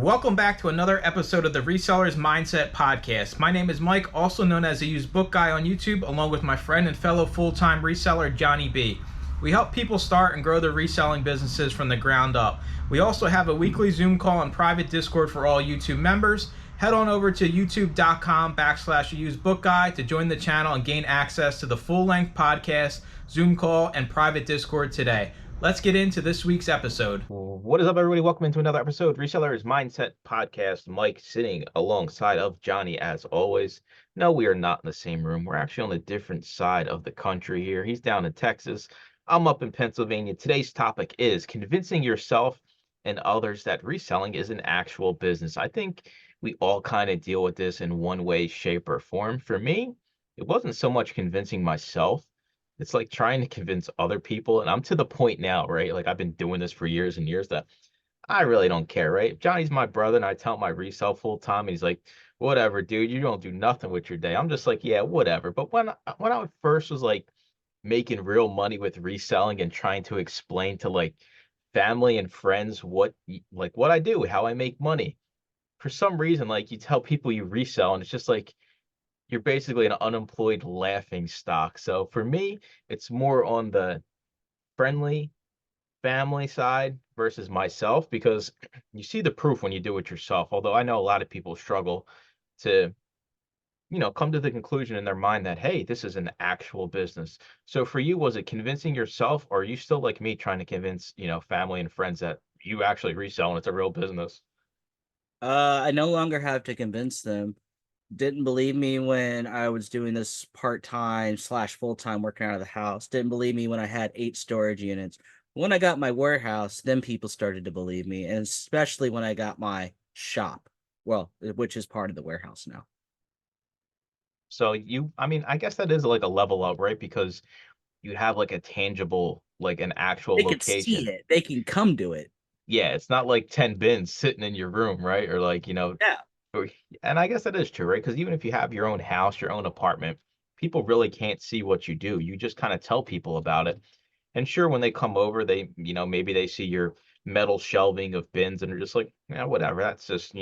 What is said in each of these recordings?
Welcome back to another episode of the Resellers Mindset Podcast. My name is Mike, also known as the Used Book Guy on YouTube, along with my friend and fellow full-time reseller, Johnny B. We help people start and grow their reselling businesses from the ground up. We also have a weekly Zoom call and private Discord for all YouTube members. Head on over to youtube.com/usedbookguy to join the channel and gain access to the full-length podcast, Zoom call, and private Discord today. Let's get into this week's episode. What is up, everybody? Welcome into another episode, Resellers Mindset Podcast. Mike sitting alongside of Johnny, as always. No, we are not in the same room. We're actually on a different side of the country here. He's down in Texas. I'm up in Pennsylvania. Today's topic is convincing yourself and others that reselling is an actual business. I think we all kind of deal with this in one way, shape, or form. For me, it wasn't so much convincing myself. It's like trying to convince other people, and I'm to the point now, right? Like I've been doing this for years and years that I really don't care, right? Johnny's my brother, and I tell him I resell full time, and he's like, "Whatever, dude. You don't do nothing with your day." I'm just like, "Yeah, whatever." But when I first was like making real money with reselling and trying to explain to like family and friends what I do, how I make money, for some reason, like you tell people you resell, and it's just like you're basically an unemployed laughing stock. So for me, it's more on the friendly family side versus myself because you see the proof when you do it yourself. Although I know a lot of people struggle to, come to the conclusion in their mind that, hey, this is an actual business. So for you, was it convincing yourself, or are you still like me trying to convince, family and friends that you actually resell and it's a real business? I no longer have to convince them. Didn't believe me when I was doing this part-time slash full-time working out of the house. Didn't believe me when I had 8 storage units. When I got my warehouse, then people started to believe me, and especially when I got my shop, well, which is part of the warehouse now. So I mean, I guess that is like a level up, right? Because you have like a tangible, like an actual They could see location. it. They can come to it. Yeah, it's not like 10 bins sitting in your room, right? Or like, Yeah. or, and I guess that is true, right? Because even if you have your own house, your own apartment, people really can't see what you do. You just kind of tell people about it. And sure, when they come over, maybe they see your metal shelving of bins and they're just like, yeah, whatever. That's just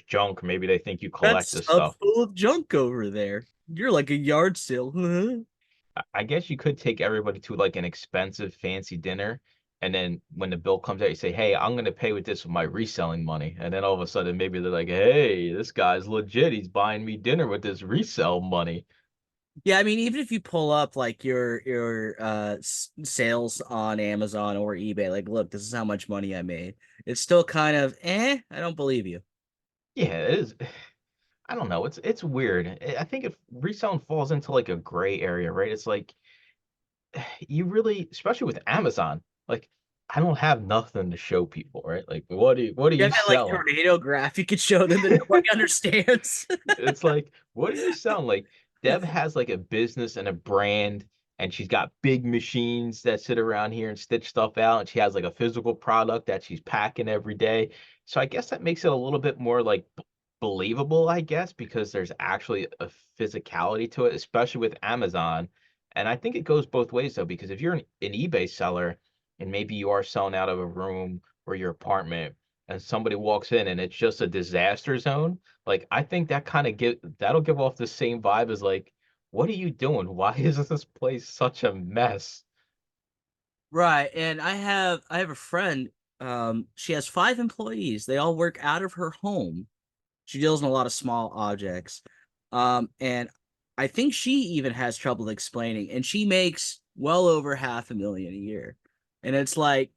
junk. Maybe they think you collect That's this up stuff. full of junk over there. You're like a yard sale. I guess you could take everybody to like an expensive, fancy dinner. And then when the bill comes out, you say, "Hey, I'm going to pay with this with my reselling money." And then all of a sudden, maybe they're like, "Hey, this guy's legit. He's buying me dinner with this resell money." Yeah, I mean, even if you pull up like your sales on Amazon or eBay, like, look, this is how much money I made. It's still kind of I don't believe you. Yeah, it is. I don't know. It's weird. I think if reselling falls into like a gray area, right? It's like you really, especially with Amazon, like I don't have nothing to show people, right? Like what are You you have that like selling? tornado graph you could show them that nobody understands. It's like, what do you sound like? Deb has like a business and a brand, and she's got big machines that sit around here and stitch stuff out. And she has like a physical product that she's packing every day. So I guess that makes it a little bit more like believable, I guess, because there's actually a physicality to it, especially with Amazon. And I think it goes both ways though, because if you're an eBay seller and maybe you are selling out of a room or your apartment and somebody walks in and it's just a disaster zone, like, I think that'll give off the same vibe as like, "What are you doing? Why is this place such a mess?" Right. And I have a friend, she has 5 employees. They all work out of her home. She deals in a lot of small objects. And I think she even has trouble explaining, and she makes well over 500,000 a year. And it's like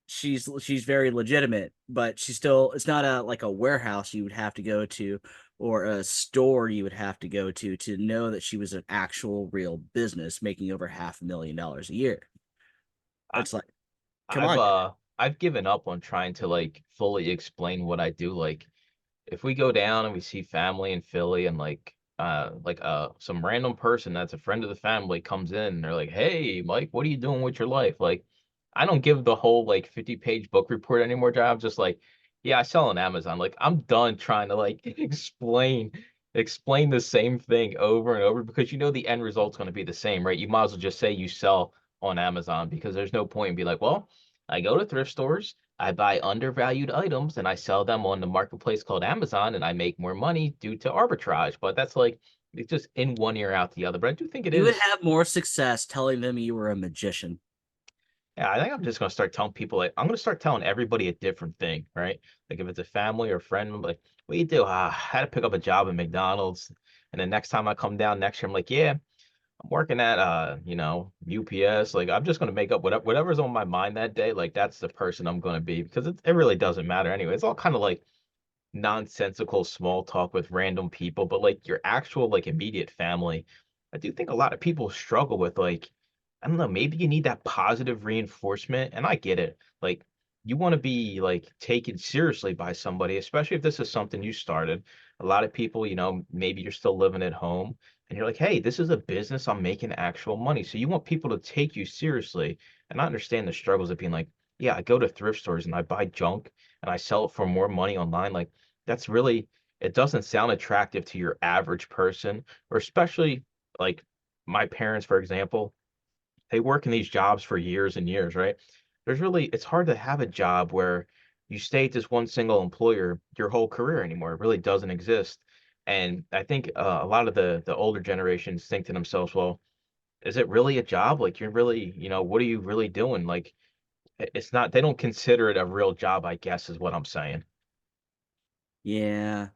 she's very legitimate, but she's still it's not a like a warehouse you would have to go to or a store you would have to go to know that she was an actual real business making over $500,000 a year. I, It's like, come I've on. I've given up on trying to like fully explain what I do. Like, if we go down and we see family in Philly and some random person that's a friend of the family comes in and they're like, "Hey, Mike, what are you doing with your life?" Like, I don't give the whole like 50-page book report anymore, John. I'm just like, "Yeah, I sell on Amazon." Like, I'm done trying to like explain the same thing over and over because the end result's going to be the same, right? You might as well just say you sell on Amazon because there's no point in be like, "Well, I go to thrift stores, I buy undervalued items and I sell them on the marketplace called Amazon, and I make more money due to arbitrage. But that's like it's just in one ear out the other. But I do think it You would is. have more success telling them you were a magician. Yeah, I think I'm just gonna start telling people like I'm gonna start telling everybody a different thing, right? Like if it's a family or friend, I'm like, what do you do? I had to pick up a job at McDonald's. And then next time I come down next year, I'm like, yeah, I'm working at UPS. Like I'm just gonna make up whatever's on my mind that day. Like that's the person I'm gonna be because it really doesn't matter anyway. It's all kind of like nonsensical small talk with random people, but like your actual like immediate family, I do think a lot of people struggle with like, I don't know, maybe you need that positive reinforcement. And I get it. Like you want to be like taken seriously by somebody, especially if this is something you started. A lot of people, maybe you're still living at home and you're like, hey, this is a business. I'm making actual money. So you want people to take you seriously. And I understand the struggles of being like, yeah, I go to thrift stores and I buy junk and I sell it for more money online. Like that's really it doesn't sound attractive to your average person, or especially like my parents, for example, they work in these jobs for years and years, right? It's hard to have a job where you stay at this one single employer your whole career anymore. It really doesn't exist. And I think a lot of the older generations think to themselves, well, is it really a job? Like you're really, what are you really doing? Like it's not, they don't consider it a real job, I guess, is what I'm saying. Yeah.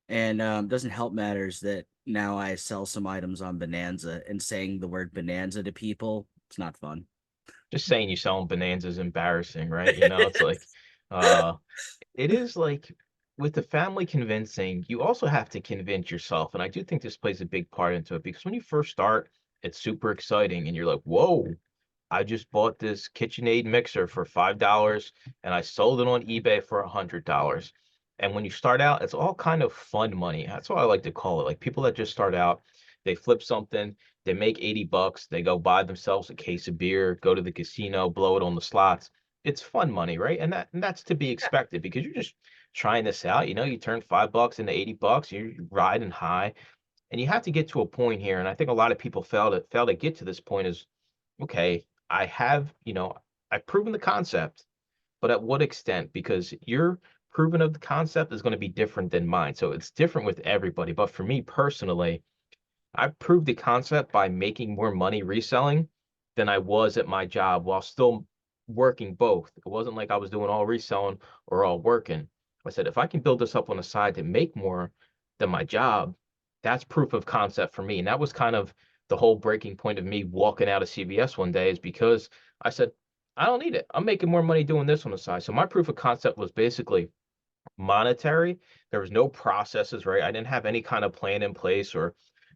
And doesn't help matters that now I sell some items on Bonanza, and saying the word Bonanza to people, it's not fun. Just saying you selling bananas is embarrassing, right? It's like, uh, it is like with the family convincing, you also have to convince yourself. And I do think this plays a big part into it because when you first start, it's super exciting and you're like, whoa, I just bought this KitchenAid mixer for $5 and I sold it on eBay for $100. And when you start out, it's all kind of fun money. That's what I like to call it. Like people that just start out, they flip something, they make 80 bucks, they go buy themselves a case of beer, go to the casino, blow it on the slots. It's fun money, right? And that's to be expected because you're just trying this out. You turn $5 into 80 bucks, you're riding high. And you have to get to a point here. And I think a lot of people fail to get to this point is okay, I have, I've proven the concept, but at what extent? Because your proven of the concept is going to be different than mine. So it's different with everybody. But for me personally, I proved the concept by making more money reselling than I was at my job while still working both. It wasn't like I was doing all reselling or all working. I said, if I can build this up on the side to make more than my job, that's proof of concept for me. And that was kind of the whole breaking point of me walking out of CVS one day is because I said, I don't need it. I'm making more money doing this on the side. So my proof of concept was basically monetary. There was no processes, right? I didn't have any kind of plan in place or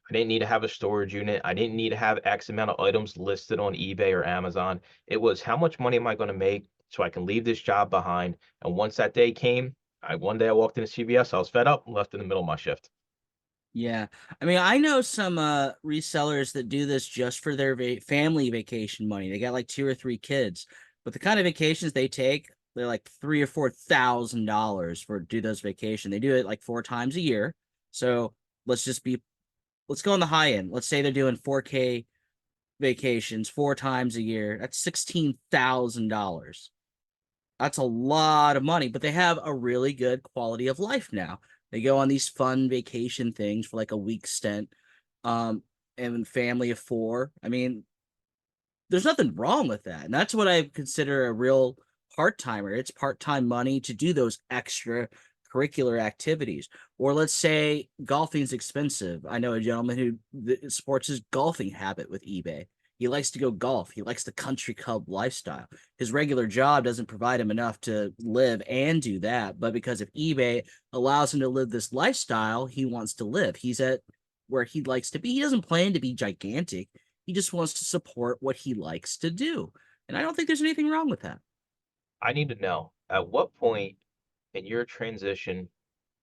I didn't need to have a storage unit. I didn't need to have X amount of items listed on eBay or Amazon. It was how much money am I going to make so I can leave this job behind? And once that day came, one day I walked into CVS, I was fed up, left in the middle of my shift. Yeah. I mean, I know some resellers that do this just for their family vacation money. They got like 2 or 3 kids, but the kind of vacations they take, they're like $3,000 or $4,000 for do those vacation. They do it like 4 times a year. So let's go on the high end. Let's say they're doing 4K vacations 4 times a year. That's $16,000. That's a lot of money, but they have a really good quality of life now. They go on these fun vacation things for like a week stint, um, and family of 4. I mean, there's nothing wrong with that, and that's what I consider a real part timer. It's part time money to do those extra curricular activities. Or let's say golfing's expensive. I know a gentleman who supports his golfing habit with eBay. He likes to go golf. He likes the country club lifestyle. His regular job doesn't provide him enough to live and do that. But because of eBay allows him to live this lifestyle he wants to live, he's at where he likes to be. He doesn't plan to be gigantic. He just wants to support what he likes to do. And I don't think there's anything wrong with that. I need to know at what point in your transition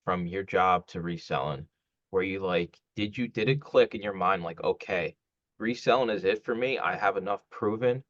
from your job to reselling, where you like, did it click in your mind like, okay, reselling is it for me? I have enough proven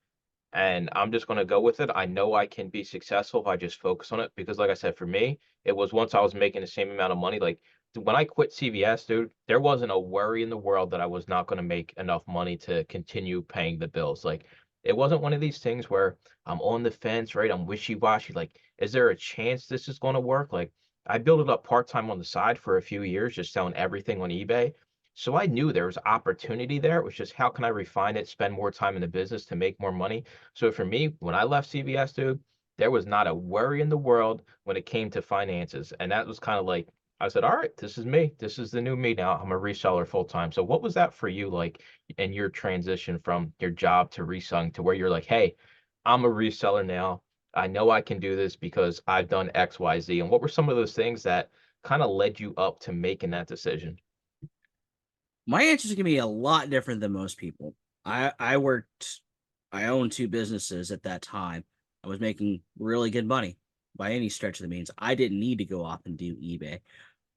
and I'm just going to go with it. I know I can be successful if I just focus on it because, like I said, for me, it was once I was making the same amount of money. Like when I quit CVS, dude, there wasn't a worry in the world that I was not going to make enough money to continue paying the bills. Like It wasn't one of these things where I'm on the fence, right? I'm wishy-washy. Like, is there a chance this is going to work? Like, I built it up part-time on the side for a few years, just selling everything on eBay. So I knew there was opportunity there. It was just how can I refine it, spend more time in the business to make more money. So for me, when I left CVS, dude, there was not a worry in the world when it came to finances. And that was kind of like, I said, all right, this is me. This is the new me now. I'm a reseller full time. So what was that for you like in your transition from your job to reselling to where you're like, hey, I'm a reseller now. I know I can do this because I've done X, Y, Z. And what were some of those things that kind of led you up to making that decision? My answer is gonna be a lot different than most people. I owned two businesses at that time. I was making really good money by any stretch of the means. I didn't need to go off and do eBay.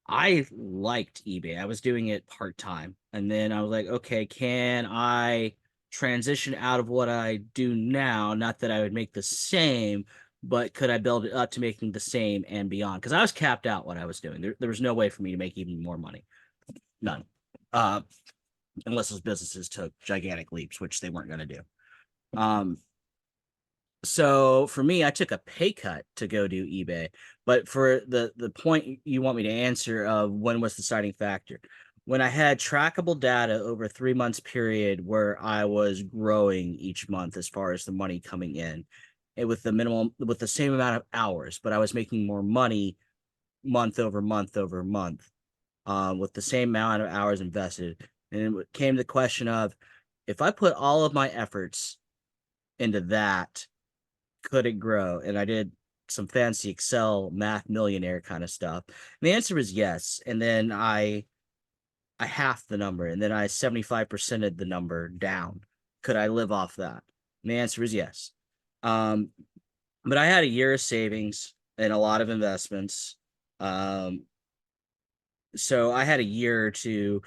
I liked eBay. I was doing it part time. And then I was like, okay, can I transition out of what I do now? Not that I would make the same, but could I build it up to making the same and beyond? Because I was capped out what I was doing. There was no way for me to make even more money. None. Uh, unless those businesses took gigantic leaps, which they weren't going to do. Um, so for me, I took a pay cut to go do eBay. But for the point you want me to answer of when was the deciding factor, when I had trackable data over 3 months period where I was growing each month as far as the money coming in, and with the same amount of hours, but I was making more money month over month over month, with the same amount of hours invested. And it came to the question of, if I put all of my efforts into that, could it grow? And I did some fancy Excel math millionaire kind of stuff. And the answer was yes. And then I halved the number, and then I 75%ed the number down. Could I live off that? And the answer is yes. Um, but I had a year of savings and a lot of investments. Um, so I had a year to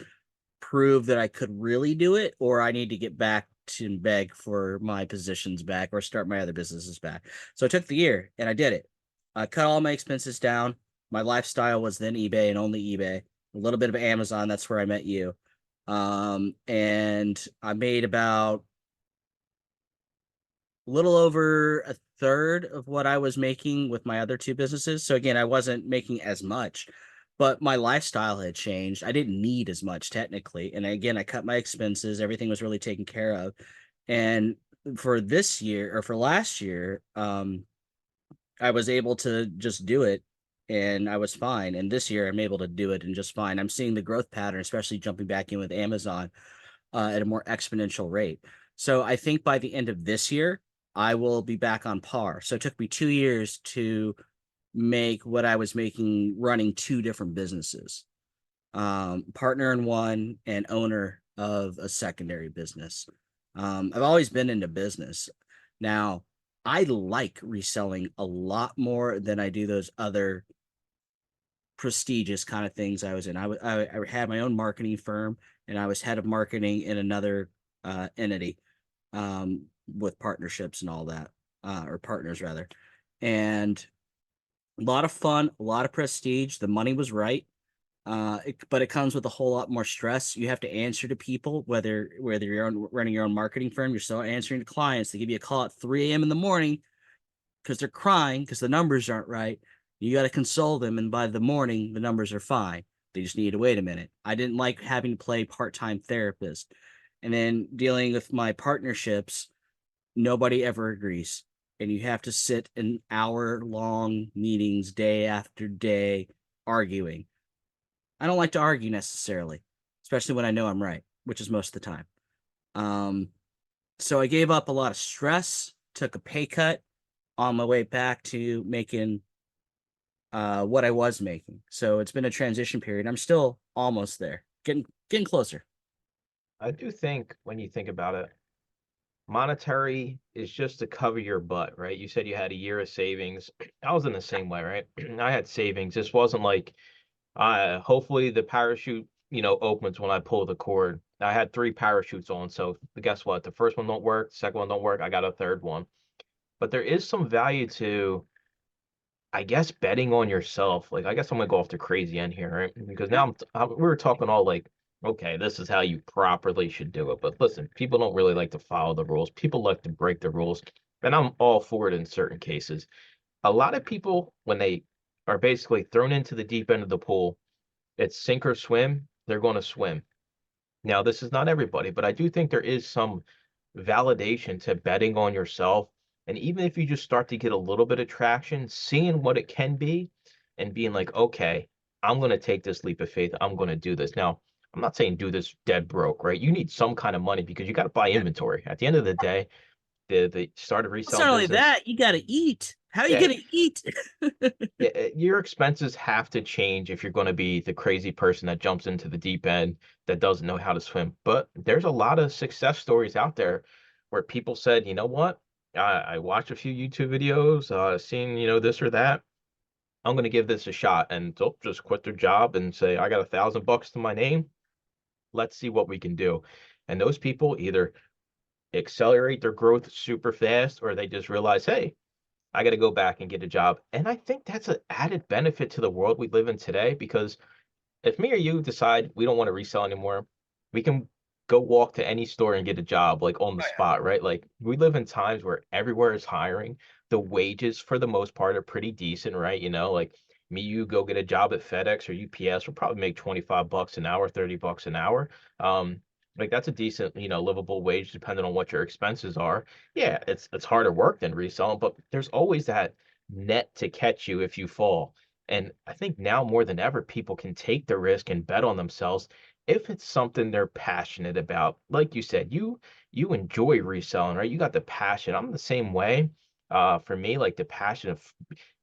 prove that I could really do it, or I need to get back to beg for my positions back or start my other businesses back. So I took the year and I did it. I cut all my expenses down. My lifestyle was then eBay and only eBay. A little bit of Amazon. That's where I met you. And I made about a little over a third of what I was making with my other two businesses. So again, I wasn't making as much, but my lifestyle had changed. I didn't need as much technically. And again, I cut my expenses. Everything was really taken care of. And for this year or for last year, I was able to just do it and I was fine. And this year I'm able to do it and just fine. I'm seeing the growth pattern, especially jumping back in with Amazon, at a more exponential rate. So I think by the end of this year, I will be back on par. So it took me 2 years to make what I was making running two different businesses, partner in one and owner of a secondary business. I've always been into business. Now, I like reselling a lot more than I do those other prestigious kind of things I was in. I had my own marketing firm, and I was head of marketing in another entity, with partnerships and all that, or partners rather. And a lot of fun, a lot of prestige. The money was right. But it comes with a whole lot more stress. You have to answer to people, whether you're running your own marketing firm, you're still answering to clients. They give you a call at 3 a.m. in the morning because they're crying because the numbers aren't right. You got to console them, and by the morning, the numbers are fine. They just need to wait a minute. I didn't like having to play part-time therapist. And then dealing with my partnerships, nobody ever agrees. And you have to sit in hour-long meetings day after day arguing. I don't like to argue necessarily, especially when I know I'm right, which is most of the time. Um, so I gave up a lot of stress, took a pay cut on my way back to making what I was making. So it's been a transition period. I'm still almost there, getting closer. I do think when you think about it, monetary is just to cover your butt, right? You said you had a year of savings. I was in the same way, right? I had savings. This wasn't like hopefully the parachute, opens when I pull the cord. I had three parachutes on, so guess what? The first one don't work, the second one don't work. I got a third one. But there is some value to, I guess, betting on yourself. Like, I guess I'm gonna go off the crazy end here, right? Because now we were talking all like okay, this is how you properly should do it. But listen, people don't really like to follow the rules. People like to break the rules, and I'm all for it in certain cases. A lot of people, when they are basically thrown into the deep end of the pool, it's sink or swim, they're going to swim. Now, this is not everybody, but I do think there is some validation to betting on yourself. And even if you just start to get a little bit of traction, seeing what it can be and being like, okay, I'm going to take this leap of faith. I'm going to do this. Now, I'm not saying do this dead broke, right? You need some kind of money because you got to buy Yeah. inventory. At the end of the day, the start of It's resale not only business, that, you got to eat. How are you yeah, going to eat? yeah, your expenses have to change if you're going to be the crazy person that jumps into the deep end that doesn't know how to swim. But there's a lot of success stories out there where people said, you know what? I watched a few YouTube videos, seen, this or that. I'm going to give this a shot, and they'll just quit their job and say, I got $1,000 to my name. Let's see what we can do. And those people either accelerate their growth super fast or they just realize, hey, I got to go back and get a job. And I think that's an added benefit to the world we live in today because if me or you decide we don't want to resell anymore, we can go walk to any store and get a job like on the Oh, spot, right? Like we live in times where everywhere is hiring. The wages for the most part are pretty decent, right? Like me, you go get a job at FedEx or UPS will probably make 25 bucks an hour, 30 bucks an hour. Like that's a decent, livable wage depending on what your expenses are. Yeah, it's harder work than reselling, but there's always that net to catch you if you fall. And I think now more than ever, people can take the risk and bet on themselves if it's something they're passionate about. Like you said, you enjoy reselling, right? You got the passion. I'm the same way. For me, like the passion of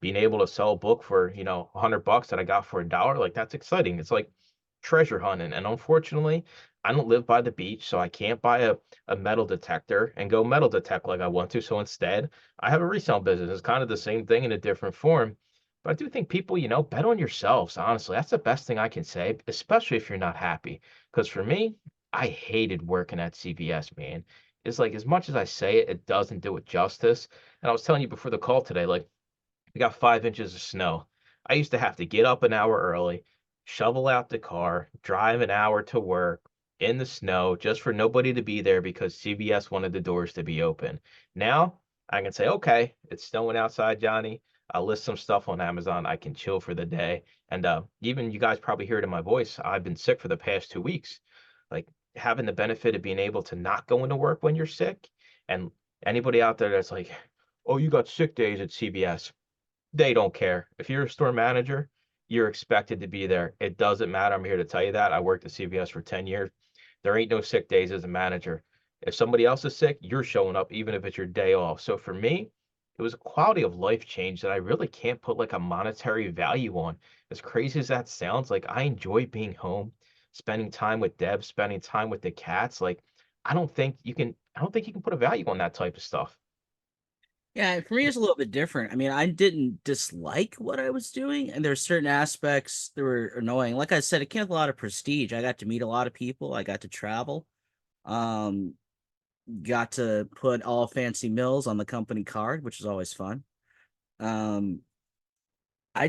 being able to sell a book for, $100 that I got for $1, like that's exciting. It's like treasure hunting. And unfortunately, I don't live by the beach, so I can't buy a metal detector and go metal detect like I want to. So instead, I have a resale business. It's kind of the same thing in a different form. But I do think people, bet on yourselves, honestly. That's the best thing I can say, especially if you're not happy. Because for me, I hated working at CVS, man. It's like as much as I say it, it doesn't do it justice. And I was telling you before the call today, like we got 5 inches of snow. I used to have to get up an hour early, shovel out the car, drive an hour to work in the snow just for nobody to be there because CVS wanted the doors to be open. Now I can say, okay, it's snowing outside, Johnny. I'll list some stuff on Amazon. I can chill for the day. And even you guys probably hear it in my voice. I've been sick for the past 2 weeks. Like having the benefit of being able to not go into work when you're sick. And anybody out there that's like, oh, you got sick days at CVS, they don't care. If you're a store manager, you're expected to be there. It doesn't matter. I'm here to tell you that. I worked at CVS for 10 years. There ain't no sick days as a manager. If somebody else is sick, you're showing up, even if it's your day off. So for me, it was a quality of life change that I really can't put like a monetary value on. As crazy as that sounds, like I enjoy being home, spending time with Debs, spending time with the cats. Like I don't think you can put a value on that type of stuff. Yeah, for me, it's a little bit different. I mean, I didn't dislike what I was doing, and there's certain aspects that were annoying. Like I said, it came with a lot of prestige. I got to meet a lot of people. I got to travel. Um, got to put all fancy mills on the company card, which is always fun. Um, I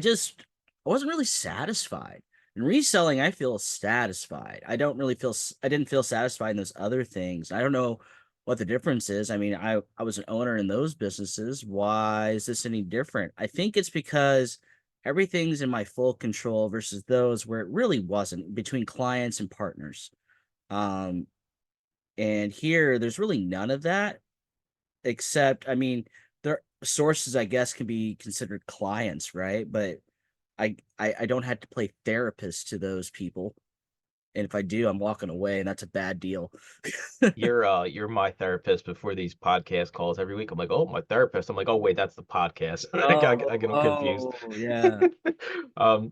wasn't really satisfied. In reselling, I feel satisfied. I didn't feel satisfied in those other things. I don't know what the difference is. I mean, I was an owner in those businesses. Why is this any different? I think it's because everything's in my full control versus those where it really wasn't between clients and partners. Um, and here there's really none of that except, I mean, their sources, I guess, can be considered clients, right? But I don't have to play therapist to those people. And if I do, I'm walking away, and that's a bad deal. You're my therapist before these podcast calls every week. I'm like, oh, my therapist. I'm like, oh wait, that's the podcast. I get them confused. Yeah. Um,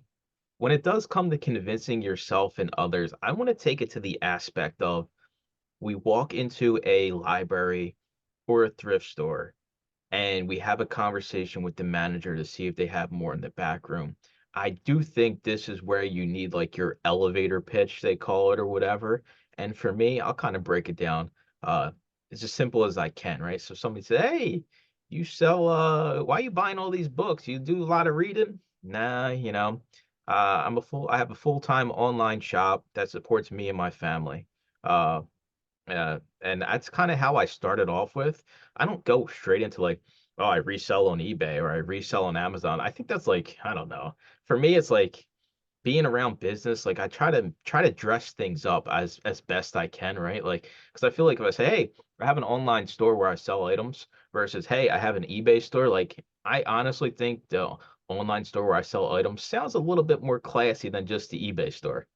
when it does come to convincing yourself and others, I want to take it to the aspect of we walk into a library or a thrift store and we have a conversation with the manager to see if they have more in the back room. I do think this is where you need like your elevator pitch, they call it or whatever. And for me, I'll kind of break it down. Uh, it's as simple as I can, right? So somebody said, hey, you sell why are you buying all these books? You do a lot of reading? Nah, I have a full-time online shop that supports me and my family. Uh, and that's kind of how I started off with. I don't go straight into like, oh, I resell on eBay or I resell on Amazon. I think that's like, I don't know. For me, it's like being around business, like I try to dress things up as best I can, right? Like, because I feel like if I say, hey, I have an online store where I sell items versus, hey, I have an eBay store, like I honestly think the online store where I sell items sounds a little bit more classy than just the eBay store.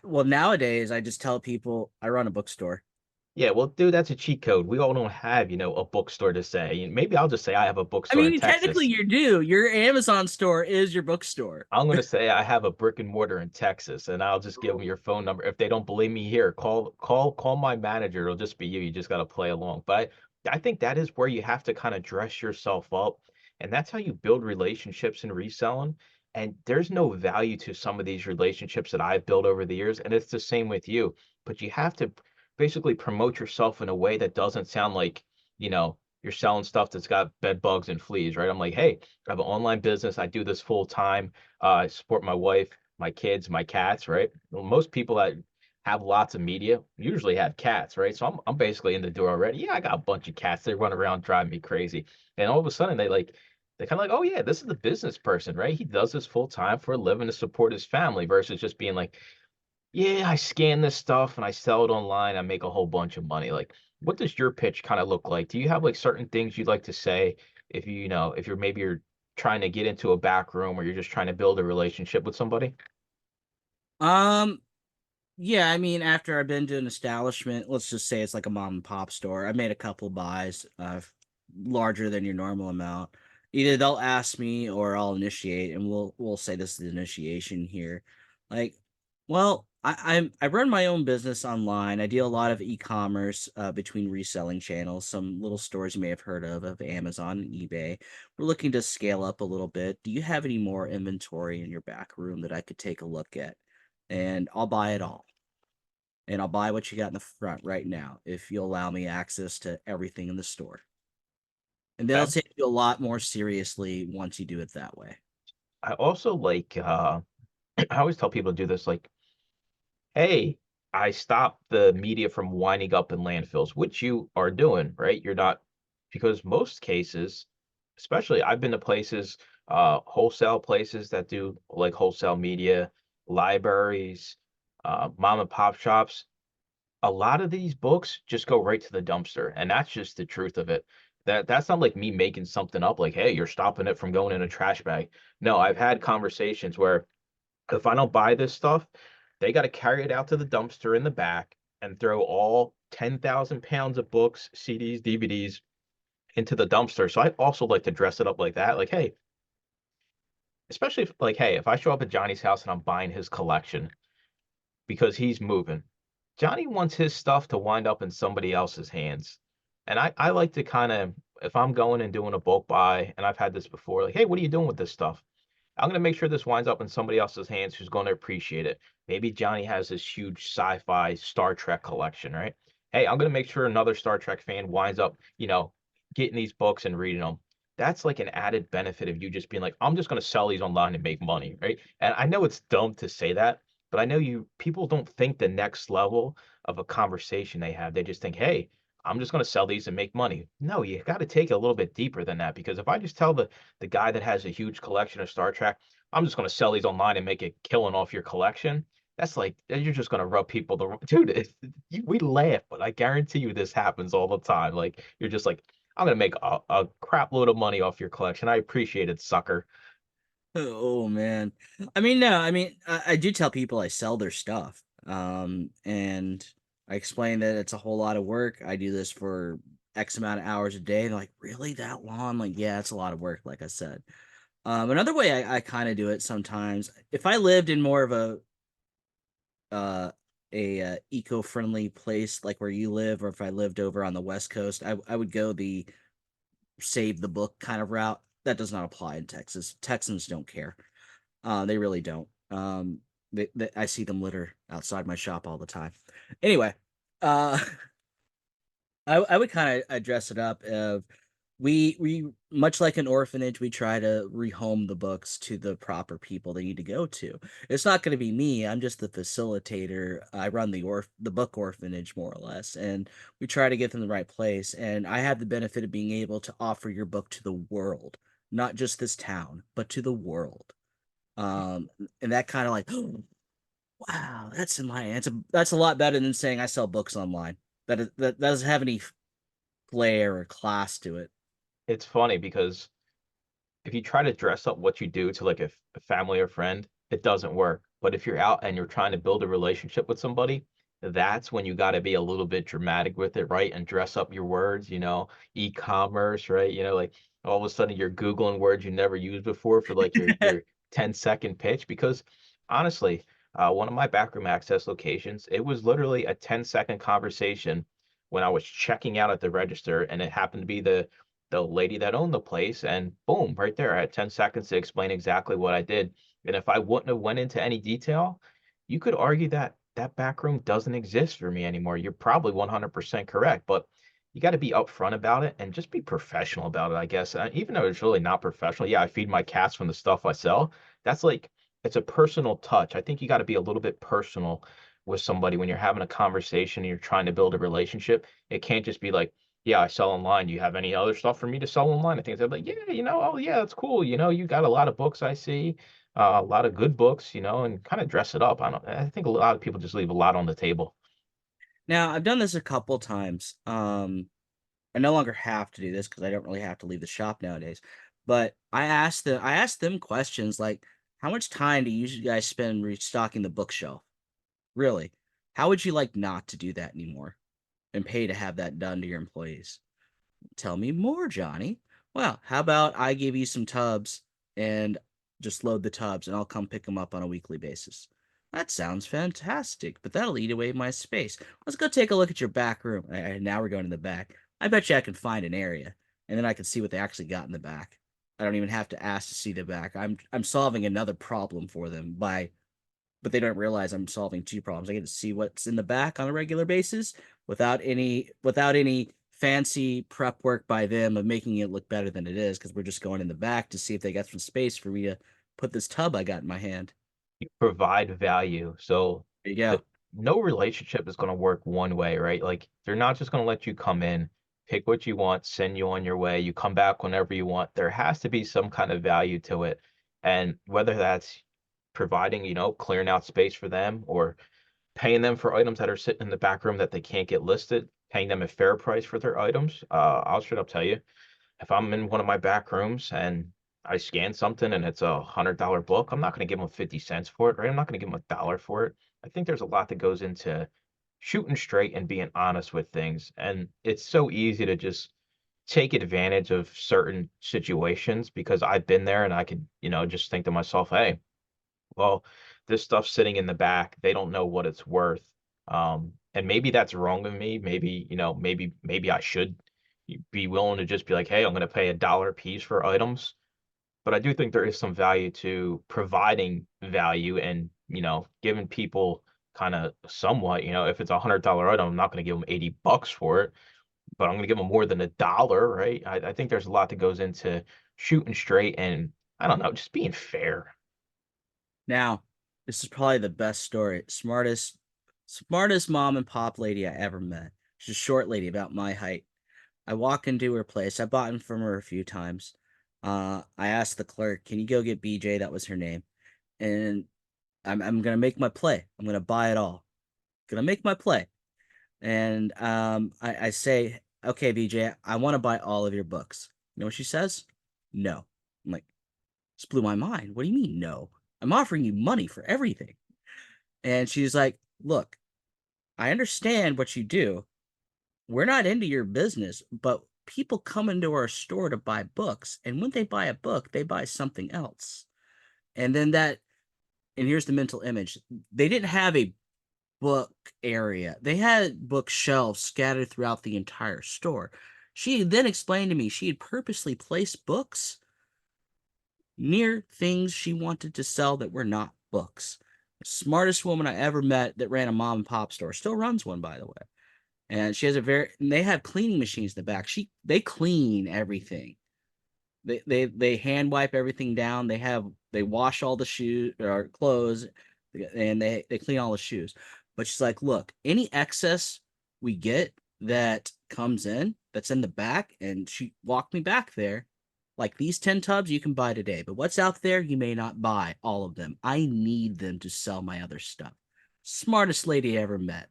Well, nowadays I just tell people I run a bookstore. Yeah, well, dude, that's a cheat code. We all don't have, a bookstore to say. Maybe I'll just say I have a I bookstore in mean, technically Texas. you do. Your Amazon store is your bookstore. I'm gonna say I have a brick and mortar in Texas, and I'll just give them your phone number. If they don't believe me here, call my manager. It'll just be you. You just gotta play along. But I think that is where you have to kind of dress yourself up, and that's how you build relationships in reselling. And there's no value to some of these relationships that I've built over the years, and it's the same with you. But you have to basically promote yourself in a way that doesn't sound like, you're selling stuff that's got bed bugs and fleas, right? I'm like, hey, I have an online business. I do this full time. I support my wife, my kids, my cats, right? Well, most people that have lots of media usually have cats, right? So I'm basically in the door already. Yeah, I got a bunch of cats. They run around driving me crazy. And all of a sudden they kind of like, oh yeah, this is the business person, right? He does this full time for a living to support his family versus just being like, yeah, I scan this stuff and I sell it online. I make a whole bunch of money. Like, what does your pitch kind of look like? Do you have like certain things you'd like to say if if you're trying to get into a back room or you're just trying to build a relationship with somebody? Um, yeah, I mean, after I've been to an establishment, let's just say it's like a mom and pop store, I made a couple buys, larger than your normal amount. Either they'll ask me or I'll initiate, and we'll say this is the initiation here. Like, well, I run my own business online. I deal a lot of e-commerce between reselling channels, some little stores you may have heard of Amazon and eBay. We're looking to scale up a little bit. Do you have any more inventory in your back room that I could take a look at? And I'll buy it all. And I'll buy what you got in the front right now if you'll allow me access to everything in the store. And they'll Okay. take you a lot more seriously once you do it that way. I also like I always tell people to do this, like, hey, I stopped the media from winding up in landfills, which you are doing, right? You're not, because most cases, especially I've been to places, wholesale places that do like wholesale media, libraries, mom and pop shops. A lot of these books just go right to the dumpster, and that's just the truth of it. That's not like me making something up, like, hey, you're stopping it from going in a trash bag. No, I've had conversations where if I don't buy this stuff, they got to carry it out to the dumpster in the back and throw all 10,000 pounds of books, CDs, DVDs into the dumpster. So I also like to dress it up like that. Like, hey, especially if, like, hey, if I show up at Johnny's house and I'm buying his collection because he's moving, Johnny wants his stuff to wind up in somebody else's hands. And I like to kind of, if I'm going and doing a bulk buy, and I've had this before, like, hey, what are you doing with this stuff? I'm gonna make sure this winds up in somebody else's hands who's gonna appreciate it. Maybe Johnny has this huge sci-fi Star Trek collection, right? Hey, I'm gonna make sure another Star Trek fan winds up, getting these books and reading them. That's like an added benefit of you just being like, I'm just gonna sell these online and make money, right? And I know it's dumb to say that, but I know people don't think the next level of a conversation they have. They just think, hey, I'm just gonna sell these and make money. No, you got to take it a little bit deeper than that because if I just tell the guy that has a huge collection of Star Trek, I'm just going to sell these online and make a killing off your collection. That's like you're just going to rub people the dude. We laugh, but I guarantee you this happens all the time. Like you're just like, I'm going to make a crap load of money off your collection. I appreciate it, sucker. Oh man. I mean, no, I mean, I do tell people I sell their stuff. And I explain that it's a whole lot of work. I do this for X amount of hours a day. And they're like, really that long? Like, yeah, it's a lot of work, like I said. Another way I kind of do it sometimes, if I lived in more of uh, a eco-friendly place like where you live, or if I lived over on the West Coast, I would go the save the book kind of route. That does not apply in Texas. Texans don't care. They really don't. I see them litter outside my shop all the time. Anyway, uh, I would kind of dress it up of we much like an orphanage, we try to rehome the books to the proper people they need to go to. It's not going to be me. I'm just the facilitator. I run the book orphanage more or less, and we try to get them in the right place. And I have the benefit of being able to offer your book to the world, not just this town, but to the world. And that kind of like, wow, that's in my hands. That's a lot better than saying I sell books online. That doesn't have any flair or class to it. It's funny because if you try to dress up what you do to like a family or friend, it doesn't work. But if you're out and you're trying to build a relationship with somebody, that's when you got to be a little bit dramatic with it, right? And dress up your words, e-commerce, right? Like all of a sudden you're Googling words you never used before for like your 10-second pitch. Because honestly, one of my backroom access locations, it was literally a 10-second conversation when I was checking out at the register, and it happened to be the lady that owned the place, and boom, right there, I had 10 seconds to explain exactly what I did. And if I wouldn't have went into any detail, you could argue that that back room doesn't exist for me anymore. You're probably 100% correct, but you got to be upfront about it and just be professional about it, I guess. Even though it's really not professional, yeah, I feed my cats from the stuff I sell. That's like, it's a personal touch. I think you got to be a little bit personal with somebody when you're having a conversation and you're trying to build a relationship. It can't just be like, yeah, I sell online. Do you have any other stuff for me to sell online? I think they're like, yeah, oh yeah, that's cool. You got a lot of books I see, a lot of good books, and kind of dress it up. I think a lot of people just leave a lot on the table. Now, I've done this a couple times. I no longer have to do this because I don't really have to leave the shop nowadays. But I asked them questions like, how much time do you guys spend restocking the bookshelf? Really? How would you like not to do that anymore and pay to have that done to your employees? Tell me more, Johnny. Well, how about I give you some tubs and just load the tubs and I'll come pick them up on a weekly basis? That sounds fantastic, but that'll eat away my space. Let's go take a look at your back room. Now we're going to the back. I bet you I can find an area, and then I can see what they actually got in the back. I don't even have to ask to see the back. I'm solving another problem for them but they don't realize I'm solving two problems. I get to see what's in the back on a regular basis without any fancy prep work by them of making it look better than it is because we're just going in the back to see if they got some space for me to put this tub I got in my hand. You provide value. So There you the, go. no relationship is going to work one way, right? Like they're not just going to let you come in, pick what you want, send you on your way. You come back whenever you want. There has to be some kind of value to it. And whether that's providing, clearing out space for them or paying them for items that are sitting in the back room that they can't get listed, paying them a fair price for their items. I'll straight up tell you, if I'm in one of my back rooms and I scan something and it's $100 book, I'm not going to give them 50 cents for it, right? I'm not going to give them $1 for it. I think there's a lot that goes into shooting straight and being honest with things. And it's so easy to just take advantage of certain situations because I've been there and I could, just think to myself, hey, well, this stuff's sitting in the back. They don't know what it's worth. And maybe that's wrong of me. Maybe, maybe I should be willing to just be like, hey, I'm going to pay $1 a piece for items. But I do think there is some value to providing value and, giving people kind of somewhat, if it's $100 item, I'm not going to give them $80 for it, but I'm going to give them more than $1, right? I think there's a lot that goes into shooting straight and I don't know, just being fair. Now, this is probably the best story. Smartest mom and pop lady I ever met. She's a short lady about my height. I walk into her place. I bought them from her a few times. I asked the clerk, "Can you go get BJ?" That was her name. And I'm gonna make my play. I'm gonna buy it all. Gonna make my play. And I say, "Okay, BJ, I want to buy all of your books." You know what she says? No. I'm like, this blew my mind. What do you mean no? I'm offering you money for everything. And she's like, "Look, I understand what you do. We're not into your business, but people come into our store to buy books, and when they buy a book, they buy something else." And then and here's the mental image. They didn't have a book area. They had bookshelves scattered throughout the entire store. She then explained to me she had purposely placed books near things she wanted to sell that were not books. Smartest woman I ever met that ran a mom and pop store. Still runs one, by the way. And she has and they have cleaning machines in the back. They clean everything. They hand wipe everything down. They wash all the shoes or clothes, and they clean all the shoes. But she's like, look, any excess we get that comes in that's in the back, and she walked me back there. Like these 10 tubs you can buy today, but what's out there you may not buy all of them. I need them to sell my other stuff. Smartest lady I ever met.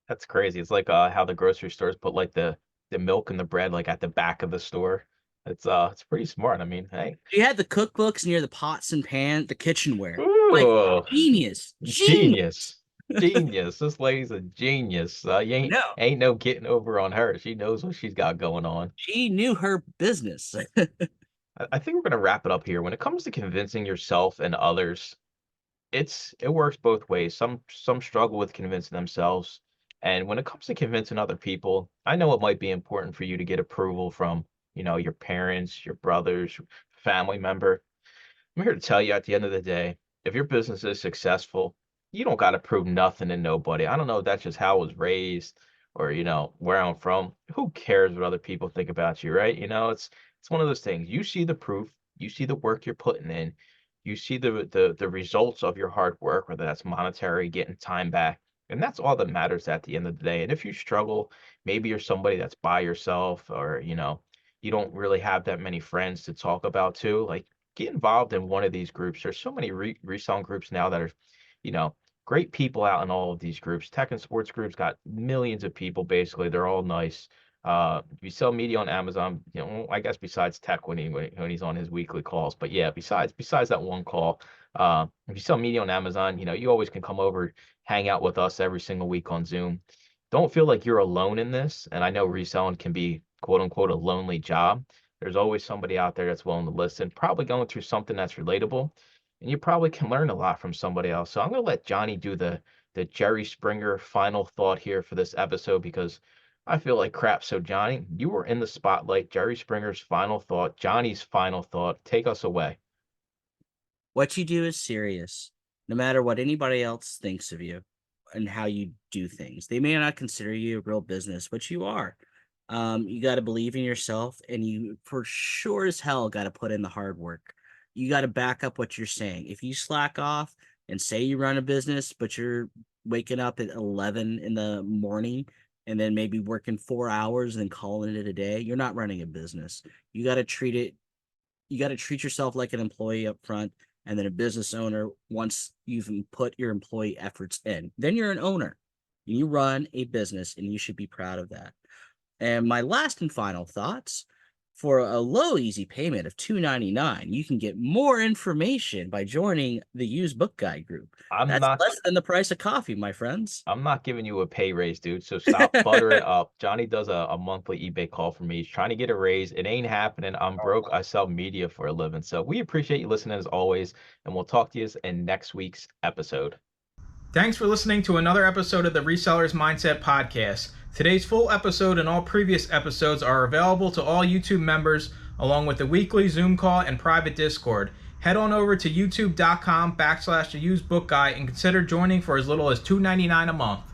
That's crazy. It's like how the grocery stores put like the milk and the bread like at the back of the store. It's pretty smart. I mean, hey. She had the cookbooks near the pots and pans, the kitchenware. Like Ooh, genius. genius. Genius. This lady's a genius. You No, ain't no getting over on her. She knows what she's got going on. she knew her business. I think we're gonna wrap it up here. When it comes to convincing yourself and others, it works both ways. Some struggle with convincing themselves, and when it comes to convincing other people, I know it might be important for you to get approval from, your parents, your brothers, family member. I'm here to tell you at the end of the day, if your business is successful, you don't got to prove nothing to nobody. I don't know if that's just how I was raised or, where I'm from. Who cares what other people think about you, right? It's one of those things. You see the proof, you see the work you're putting in, you see the results of your hard work, whether that's monetary, getting time back. And that's all that matters at the end of the day. And if you struggle, maybe you're somebody that's by yourself or, you don't really have that many friends to talk about too. Like get involved in one of these groups. There's so many reselling groups now that are, you know, great people out in all of these groups. Tech and sports groups got millions of people basically. They're all nice. If you sell media on Amazon, I guess besides Tech when he's on his weekly calls, but yeah, besides that one call, if you sell media on Amazon, you always can come over, hang out with us every single week on Zoom. Don't feel like you're alone in this. And I know reselling can be quote unquote a lonely job. There's always somebody out there that's willing to listen, probably going through something that's relatable, and you probably can learn a lot from somebody else. So I'm going to let Johnny do the Jerry Springer final thought here for this episode because I feel like crap. So Johnny, you were in the spotlight. Jerry Springer's final thought, Johnny's final thought. Take us away. What you do is serious, no matter what anybody else thinks of you and how you do things. They may not consider you a real business, but you are. You got to believe in yourself, and you for sure as hell got to put in the hard work. You got to back up what you're saying. If you slack off and say you run a business, but you're waking up at 11 in the morning and then maybe working 4 hours and then calling it a day, you're not running a business. You got to treat yourself like an employee up front, and then a business owner once you've put your employee efforts in. Then you're an owner. You run a business, and you should be proud of that. And my last and final thoughts, for a low, easy payment of $2.99, you can get more information by joining the Used Book Guide group. That's less than the price of coffee, my friends. I'm not giving you a pay raise, dude. So stop buttering up. Johnny does a monthly eBay call for me. He's trying to get a raise. It ain't happening. I'm broke. I sell media for a living. So we appreciate you listening as always, and we'll talk to you in next week's episode. Thanks for listening to another episode of the Resellers Mindset Podcast. Today's full episode and all previous episodes are available to all YouTube members, along with the weekly Zoom call and private Discord. Head on over to youtube.com/theusedbookguy and consider joining for as little as $2.99 a month.